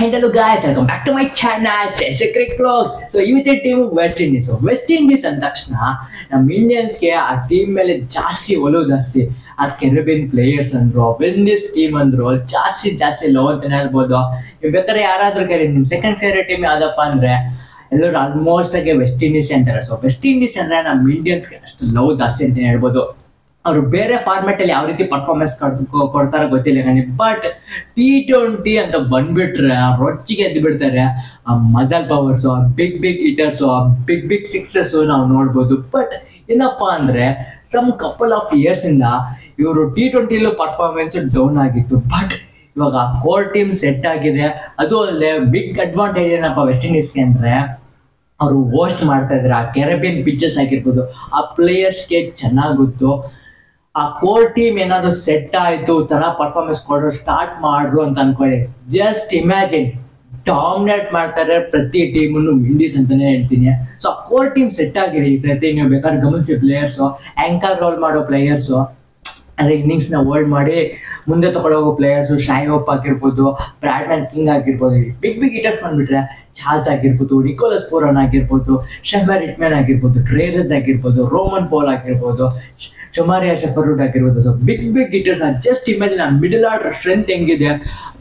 And hello guys, welcome back to my channel, Cricket Vlogs. So ಇವತ್ತಿನ team West Indies. West Indies ಅಂದ ತಕ್ಷಣ ನಮ್ಮ ಇಂಡಿಯನ್ಸ್ಗೆ ಆ team ಮೇಲೆ ಜಾಸ್ತಿ ಒಲವು ಜಾಸ್ತಿ. ಆ ಕೆರಿಬಿಯನ್ ಪ್ಲೇಯರ್ಸ್ ಅಂದ್ರು, ವೆಸ್ಟ್ ಇಂಡೀಸ್ ಟೀಮ್ ಅಂದ್ರು, ಜಾಸ್ತಿ ಲವ್ ಅಂತಾನೆ ಹೇಳ್ಬೋದು. ನೀವು ಬೇಕಾದ್ರೆ ಯಾರಾದ್ರೂ ಕೇಳಿ ನಿಮ್ ಸೆಕೆಂಡ್ ಫೇವ್ರೇಟ್ ಟೀಮ್ ಯಾವ್ದಪ್ಪ ಅಂದ್ರೆ ಎಲ್ಲರೂ ಆಲ್ಮೋಸ್ಟ್ ಆಗಿ ವೆಸ್ಟ್ ಇಂಡೀಸ್ ಅಂತಾರೆ. ಸೊ ವೆಸ್ಟ್ ಇಂಡೀಸ್ ಅಂದ್ರೆ ನಮ್ಮ ಇಂಡಿಯನ್ಸ್ಗೆ ಅಷ್ಟು ಲವ್ ಜಾಸ್ತಿ ಅಂತಾನೆ ಹೇಳ್ಬೋದು. ಅವರು ಬೇರೆ ಫಾರ್ಮೆಟ್ ಅಲ್ಲಿ ಯಾವ ರೀತಿ ಪರ್ಫಾರ್ಮೆನ್ಸ್ ಕೊಡ್ತಾರ ಗೊತ್ತಿಲ್ಲ ನನಗೆ, ಬಟ್ T20 ಅಂತ ಬಂದ್ಬಿಟ್ರೆ ರೊಚ್ಚಿಗೆ ಎದ್ದು ಬಿಡ್ತಾರೆ. ಆ ಮಜಲ್ ಪವರ್ಸ್, ಬಿಗ್ ಹಿಟರ್ಸ್, ಬಿಗ್ ಸಿಕ್ಸಸ್ ನಾವು ನೋಡ್ಬೋದು. ಬಟ್ ಏನಪ್ಪಾ ಅಂದ್ರೆ ಸಮ್ ಕಪಲ್ ಆಫ್ ಇಯರ್ಸ್ ಇಂದ ಇವರು T20 ಪರ್ಫಾರ್ಮೆನ್ಸ್ ಡೌನ್ ಆಗಿತ್ತು. ಬಟ್ ಇವಾಗ ಕೋರ್ ಟೀಮ್ ಸೆಟ್ ಆಗಿದೆ. ಅದು ಅಲ್ಲದೆ ಬಿಗ್ ಅಡ್ವಾಂಟೇಜ್ ಏನಪ್ಪ ವೆಸ್ಟ್ ಇಂಡೀಸ್ಗೆ ಅಂದ್ರೆ ಅವರು ಹೋಸ್ಟ್ ಮಾಡ್ತಾ ಇದ್ದಾರೆ. ಆ ಕೆರಿಬಿಯನ್ ಪಿಚಸ್ ಆಗಿರ್ಬೋದು, ಆ ಪ್ಲೇಯರ್ಸ್ಗೆ ಚೆನ್ನಾಗಿ ಗೊತ್ತು. ಆ ಕೋರ್ ಟೀಮ್ ಏನಾದ್ರು ಸೆಟ್ ಆಯ್ತು, ಚೆನ್ನಾಗಿ ಪರ್ಫಾರ್ಮೆನ್ಸ್ ಕೊಡೋ ಸ್ಟಾರ್ಟ್ ಮಾಡ್ರು ಅಂತ ಅನ್ಕೊಳ್ಳಿ. ಜಸ್ಟ್ ಇಮ್ಯಾಜಿನ್, ಡಾಮಿನೇಟ್ ಮಾಡ್ತಾರೆ ಪ್ರತಿ ಟೀಮನ್ನು ವಿಂಡೀಸ್ ಅಂತಾನೆ ಹೇಳ್ತೀನಿ. ಸೊ ಆ ಕೋರ್ ಟೀಮ್ ಸೆಟ್ ಆಗಿದೆ ಈ ಸರ್ತಿ. ನೀವು ಬೇಕಾದ್ರೆ ಗಮನಿಸಿ ಪ್ಲೇಯರ್ಸು, ಆಂಕರ್ ರೋಲ್ ಮಾಡೋ ಪ್ಲೇಯರ್ಸು, ಅಂದ್ರೆ ಇನ್ನಿಂಗ್ಸ್ ನ ಹೋಲ್ಡ್ ಮಾಡಿ ಮುಂದೆ ತಗೊಳ್ಳೋಗೋ ಪ್ಲೇಯರ್ಸು, ಶಾಯ್ ಹೋಪ್ ಆಗಿರ್ಬೋದು, ಬ್ರಾಡ್ಮನ್ ಕಿಂಗ್ ಆಗಿರ್ಬೋದು, ಬಿಗ್ ಹಿಟರ್ಸ್ ಬಂದ್ಬಿಟ್ರೆ ಚಾರ್ಲ್ಸ್ ಆಗಿರ್ಬೋದು, ನಿಕೋಲಸ್ ಪೂರನ್ ಆಗಿರ್ಬೋದು, ಶಹಮರ್ ಹಿಟ್ಮ್ಯಾನ್ ಆಗಿರ್ಬೋದು, ಟ್ರೇರಸ್ ಆಗಿರ್ಬೋದು, ರೋಮನ್ ಪೋಲ್ ಆಗಿರ್ಬೋದು, ಶಮಾರಿಯಾ ಶಫರ್ವುಡ್ ಆಗಿರ್ಬೋದು. So big hitters. Just imagine ಆ ಮಿಡಲ್ ಆರ್ಡರ್ ಸ್ಟ್ರೆಂತ್ ಹೆಂಗಿದೆ,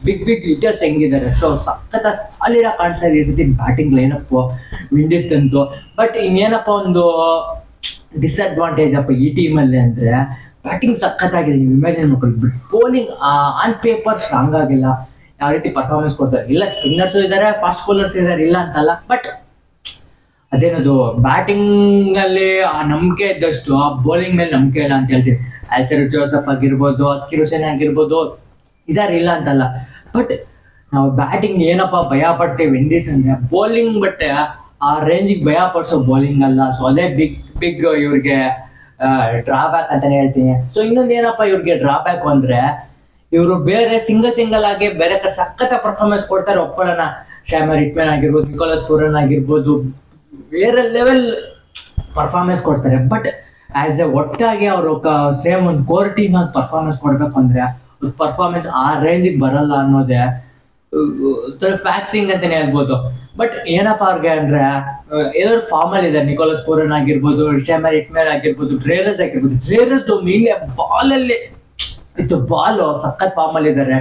ಬಿಗ್ ಹಿಟರ್ಸ್ ಹೆಂಗಿದ್ದಾರೆ. ಸೊ ಸಖತ್ ಸಾಲಿಡ್ ಆಗಿ ಕಾಣಿಸ್ತಾ ಇದೆ ಈ ಸತಿ ಬ್ಯಾಟಿಂಗ್ ಲೈನಪ್ ವಿಂಡೀಸ್ ಅಂತೂ. ಬಟ್ ಇನ್ನೇನಪ್ಪ ಒಂದು ಡಿಸ್ಅಡ್ವಾಂಟೇಜ್ ಅಪ್ಪ ಈ ಟೀಮಲ್ಲಿ ಅಂದ್ರೆ ಬ್ಯಾಟಿಂಗ್ ಸಖತ್ತಾಗಿದೆ. ನೀವು ಇಮ್ಯಾಜಿನ್ ಮಾಡ್ಕೊಳ್ಳಿ. But bowling on paper strong ಆಗಿಲ್ಲ. ಯಾವ ರೀತಿ ಪರ್ಫಾರ್ಮೆನ್ಸ್ ಕೊಡ್ತಾರೆ ಇಲ್ಲ, ಸ್ಪಿನ್ನರ್ಸ್ ಇದ್ದಾರೆ, ಫಾಸ್ಟ್ ಬೌಲರ್ಸ್ ಇದ್ದಾರೆ, ಇಲ್ಲ ಅಂತಲ್ಲ. ಬಟ್ ಅದೇನದು ಬ್ಯಾಟಿಂಗ್ ಅಲ್ಲಿ ಆ ನಂಬಿಕೆ ಇದ್ದಷ್ಟು ಆ ಬೌಲಿಂಗ್ ಮೇಲೆ ನಂಬಿಕೆ ಇಲ್ಲ ಅಂತ ಹೇಳ್ತೀವಿ. ಆಲ್ಸರ್ ಜೋಸಫ್ ಆಗಿರ್ಬೋದು, ಅಕಿರ್ ಹುಸೇನ್ ಆಗಿರ್ಬೋದು, ಇದಾರೆ, ಇಲ್ಲ ಅಂತಲ್ಲ. ಬಟ್ ನಾವು ಬ್ಯಾಟಿಂಗ್ ಏನಪ್ಪ ಭಯ ಪಡ್ತೇವೆ ವಿಂಡೀಸ್ ಅಂದ್ರೆ ಬೌಲಿಂಗ್. ಬಟ್ ಆ ರೇಂಜಿಗೆ ಭಯ ಪಡಿಸೋ ಬೌಲಿಂಗ್ ಅಲ್ಲ. ಸೊ ಅದೇ ಬಿಗ್ ಇವ್ರಿಗೆ ಡ್ರಾಬ್ಯಾಕ್ ಅಂತಾನೆ ಹೇಳ್ತೀನಿ. ಸೊ ಇನ್ನೊಂದು ಏನಪ್ಪ ಇವ್ರಿಗೆ ಡ್ರಾಬ್ಯಾಕ್ ಅಂದ್ರೆ ಇವರು ಬೇರೆ ಸಿಂಗಲ್ ಆಗಿ ಬೇರೆ ಕಡೆ ಸಖತ್ ಪರ್ಫಾರ್ಮೆನ್ಸ್ ಕೊಡ್ತಾರೆ, ಒಪ್ಕೊಳ್ಳೋಣ. ಶಮರ್ ಹಿಟ್ಮ್ಯಾನ್ ಆಗಿರ್ಬೋದು, ನಿಕೋಲಸ್ ಪೂರನ್ ಆಗಿರ್ಬೋದು, ಬೇರೆ ಲೆವೆಲ್ ಪರ್ಫಾರ್ಮೆನ್ಸ್ ಕೊಡ್ತಾರೆ. ಬಟ್ ಆಸ್ ಎ ಒಟ್ಟಾಗಿ ಅವರು ಸೇಮ್ ಒಂದು ಕೋರ್ ಟೀಮ್ ಆಗಿ ಪರ್ಫಾರ್ಮೆನ್ಸ್ ಕೊಡ್ಬೇಕು ಅಂದ್ರೆ ಪರ್ಫಾರ್ಮೆನ್ಸ್ ಆ ರೇಂಜಿಗೆ ಬರಲ್ಲ ಅನ್ನೋದೇ ಫ್ಯಾಕ್ಟಿಂಗ್ ಅಂತಾನೆ ಹೇಳ್ಬೋದು. ಬಟ್ ಏನಪ್ಪಾ ಅವ್ರಿಗೆ ಅಂದ್ರೆ ಎಲ್ಲರೂ ಫಾರ್ಮ್ ಅಲ್ಲಿ ಇದೆ. ನಿಕೋಲಸ್ ಪೂರನ್ ಆಗಿರ್ಬೋದು, ಶಮರ್ ಹಿಟ್ಮ್ಯಾನ್ ಆಗಿರ್ಬೋದು, ಟ್ರೇರಸ್ ಆಗಿರ್ಬೋದು. ಟ್ರೇರಸ್ ಮೀನ್ಲೆ ಬಾಲ್ ಅಲ್ಲಿ ಇತ್ತು, ಬಾಲ್ ಸಖತ್ ಫಾರ್ಮ್ ಅಲ್ಲಿ ಇದ್ದಾರೆ.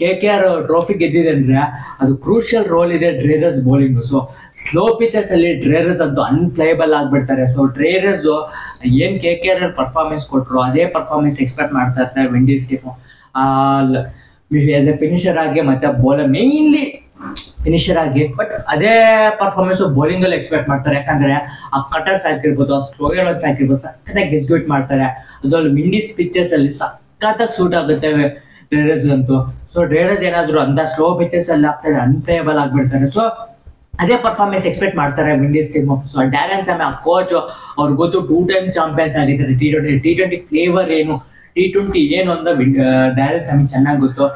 KKR ಟ್ರೋಫಿ ಗೆದ್ದಿದೆ ಅಂದ್ರೆ ಅದು ಕ್ರೂಷಿಯಲ್ ರೋಲ್ ಇದೆ ಟ್ರೇರಸ್ ಬೌಲಿಂಗ್. ಸೊ ಸ್ಲೋ ಪಿಚಸ್ ಅಲ್ಲಿ ಟ್ರೇರಸ್ ಅಂತೂ ಅನ್ಪ್ಲೇಯಬಲ್ ಆಗ್ಬಿಡ್ತಾರೆ. ಸೊ ಟ್ರೇರಸ್ ಏನ್ KKR ಪರ್ಫಾರ್ಮೆನ್ಸ್ ಕೊಟ್ರು ಅದೇ ಪರ್ಫಾರ್ಮೆನ್ಸ್ ಎಕ್ಸ್ಪೆಕ್ಟ್ ಮಾಡ್ತಾ ಇರ್ತಾರೆ Windies team. As A finisher ಆಗಿ ಮತ್ತೆ ಬೌಲರ್, ಮೇನ್ಲಿ ಫಿನಿಷರ್ ಆಗಿ. ಬಟ್ ಅದೇ ಪರ್ಫಾರ್ಮೆನ್ಸ್ ಬೌಲಿಂಗ್ ಅಲ್ಲಿ ಎಕ್ಸ್ಪೆಕ್ಟ್ ಮಾಡ್ತಾರೆ. ಯಾಕಂದ್ರೆ ಆ ಕಟರ್ಸ್ ಆಗಿರ್ಬೋದು, ಆ ಸ್ಲೋಯರ್ ಒನ್ಸ್ ಆಗಿರ್ಬೋದು, ಸಖತ್ತಾಗಿ ಎಕ್ಸಿಕ್ಯೂಟ್ ಮಾಡ್ತಾರೆ. ಅದರಲ್ಲಿ ವಿಂಡೀಸ್ ಪಿಚಸ್ ಅಲ್ಲಿ ಸಖತ್ತಾಗಿ ಸೂಟ್ ಆಗುತ್ತೆ ಟ್ರೇರಸ್ ಅಂತೂ. ಸೊ ಟ್ರೇರಸ್ ಏನಾದ್ರು ಅಂತ ಸ್ಲೋ ಪಿಚಸ್ ಅಲ್ಲಿ ಆಗ್ತಾರೆ, ಅನ್ಪ್ಲೇಯಬಲ್ ಆಗ್ಬಿಡ್ತಾರೆ. ಸೊ ಅದೇ ಪರ್ಫಾರ್ಮೆನ್ಸ್ ಎಕ್ಸ್ಪೆಕ್ಟ್ ಮಾಡ್ತಾರೆ ವಿಂಡೀಸ್ ಟೀಮು. ಸೊ ಡ್ಯಾರನ್ ಸ್ಯಾಮಿ ಆ ಕೋಚ್ ಅವ್ರು ಗೊತ್ತು, 2 ಟೈಮ್ ಚಾಂಪಿಯನ್ಸ್ ಆಗಿದ್ದಾರೆ. T20 ಫ್ಲೇವರ್ ಏನು, T20 ಏನು ಅಂತ ಡ್ಯಾರನ್ ಸ್ಯಾಮಿ ಚೆನ್ನಾಗಿ ಗೊತ್ತು.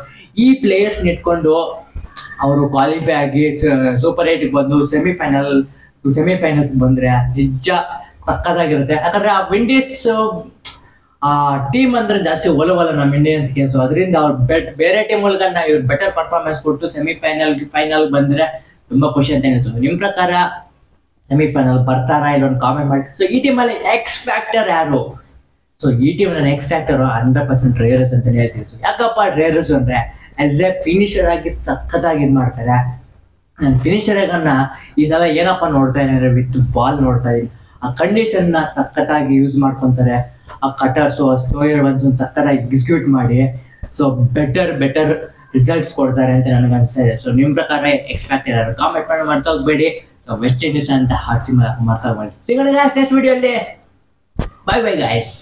ಈ ಪ್ಲೇಯರ್ಸ್ ಇಟ್ಕೊಂಡು ಅವರು ಕ್ವಾಲಿಫೈ ಆಗಿ ಸೂಪರ್ 8 ಬಂದು ಸೆಮಿಫೈನಲ್ಸ್ ಬಂದ್ರೆ ನಿಜ ಸಖತ್ತಾಗಿರುತ್ತೆ. ಯಾಕಂದ್ರೆ ಆ ವಿಂಡೀಸ್ ಆ ಟೀಮ್ ಅಂದ್ರೆ ಜಾಸ್ತಿ ಒಲವಲ್ಲ ನಮ್ಮ ಇಂಡಿಯನ್ಸ್ಗೆ. ಸೊ ಅದರಿಂದ ಅವ್ರು ಬೇರೆ ಟೀಮ್ ಒಳಗನ್ನ ಇವ್ರು ಬೆಟರ್ ಪರ್ಫಾರ್ಮೆನ್ಸ್ ಕೊಟ್ಟು ಫೈನಲ್ ಬಂದ್ರೆ ತುಂಬಾ ಖುಷಿ ಅಂತ ಹೇಳ್ತಾರೆ. ನಿಮ್ ಪ್ರಕಾರ ಸೆಮಿಫೈನಲ್ ಬರ್ತಾರಾ ಇಲ್ಲ ಒಂದು ಕಾಮೆಂಟ್ ಮಾಡಿ. ಸೊ ಈ ಟೀಮಲ್ಲಿ ಎಕ್ಸ್ ಫ್ಯಾಕ್ಟರ್ ಯಾರು? ಸೊ ಈ ಟೀಮ್ ನನ್ನ ಎಕ್ಸ್ ಫ್ಯಾಕ್ಟರ್ 100% ಟ್ರೇರಸ್ ಅಂತ ಹೇಳ್ತೀವಿ. ಸೊ ಯಾಕಪ್ಪ ಟ್ರೇರಸ್ ಅಂದ್ರೆ ಆಸ್ ಎ ಫಿನಿಷರ್ ಆಗಿ ಸಖತ್ತಾಗಿ ಇದು ಮಾಡ್ತಾರೆ. ನಾನು ಫಿನಿಷರ್ ಆಗನ್ನ ಈ ಸಲ ಏನಪ್ಪ ನೋಡ್ತಾ ಇದ್ದಾರೆ, ವಿತ್ ಬಾಲ್ ನೋಡ್ತಾ ಇದೀನಿ. ಆ ಕಂಡೀಷನ್ ನ ಸಖತ್ತಾಗಿ ಯೂಸ್ ಮಾಡ್ಕೊಂತಾರೆ. ಆ ಕಟರ್ಸು, ಸ್ಲೋಯರ್ ಒನ್ಸ್ ಸಖತ್ತಾಗಿ ಎಕ್ಸಿಕ್ಯೂಟ್ ಮಾಡಿ ಸೊ ಬೆಟರ್ ರಿಸಲ್ಟ್ಸ್ ಕೊಡ್ತಾರೆ ಅಂತ ನನಗೆ ಅನಿಸ್ತಾ ಇದೆ. ಸೊ ನಿಮ್ ಪ್ರಕಾರ ಎಕ್ಸ್ ಫ್ಯಾಕ್ಟರ್ ಯಾರು? ಕಾಮೆಂಟ್ ಮಾಡಿ ಮರ್ತಾ ಹೋಗ್ಬೇಡಿ. ಸೊ ವೆಸ್ಟ್ ಇಂಡೀಸ್ ಅಂತ ಹಾಕ್ಸಿ ಮರ್ತಾ ಹೋಗ್ಬೇಡಿ. ಸಿಗೋಣ ನೆಕ್ಸ್ಟ್ ವಿಡಿಯೋಲ್ಲಿ. By guys.